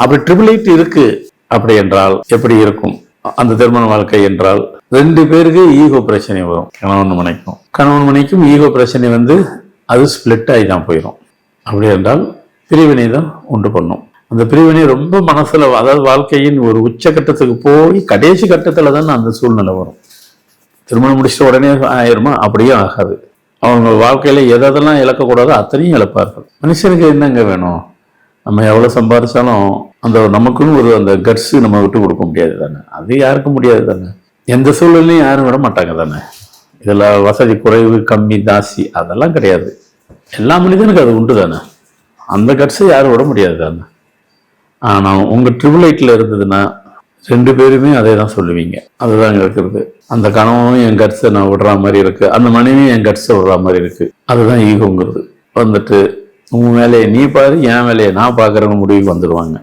அப்படி triple eight இருக்கு அப்படி என்றால் எப்படி இருக்கும் அந்த திருமண வாழ்க்கை என்றால்? 2 பேருக்கு ஈகோ பிரச்சனை வரும். கணவன் மனைக்கும் ஈகோ பிரச்சனை அது ஸ்பிளிட் ஆகி தான் போயிடும். அப்படி என்றால் பிரிவினை தான் உண்டு பண்ணும். அந்த பிரிவினை ரொம்ப மனசுல, அதாவது வாழ்க்கையின் ஒரு உச்சகட்டத்துக்கு போய் கடைசி கட்டத்துல தான் அந்த சூழ்நிலை வரும். திருமணம் முடிச்சுட்டு உடனே ஆயிருமா? அப்படியே ஆகாது. அவங்க வாழ்க்கையில எதெல்லாம் இழக்கக்கூடாதோ அத்தனையும் இழப்பார்கள். மனுஷனுக்கு என்னங்க வேணும்? நம்ம எவ்வளவு சம்பாதிச்சாலும் அந்த நமக்குன்னு அந்த கட்ஸ் நம்ம விட்டு கொடுக்க முடியாது தானே. அது யாருக்கும் முடியாது தானே. எந்த சூழ்நிலையும் யாரும் விட மாட்டாங்க தானே. இதுல வசதி குறைவு கம்மி தாசி அதெல்லாம் கிடையாது. எல்லா மனிதனுக்கும் அது உண்டு தானே. அந்த கட்ஸை யாரும் விட முடியாது தானே. ஆனா உங்க ட்ரிபிள் எயிட்ல இருந்ததுன்னா 2 பேருமே அதே தான் சொல்லுவீங்க. அதுதான் இருக்கிறது. அந்த கணவனும் என் கட்ஸை நான் விடுற மாதிரி இருக்கு, அந்த மனைவியும் என் கட்ஸை விடுற மாதிரி இருக்கு. அதுதான் ஈகோங்கிறது. உன் வேலையை நீ பாரு, என் வேலையை நான் பாக்குறேன்னு முடிவுக்கு வந்துடுவாங்க.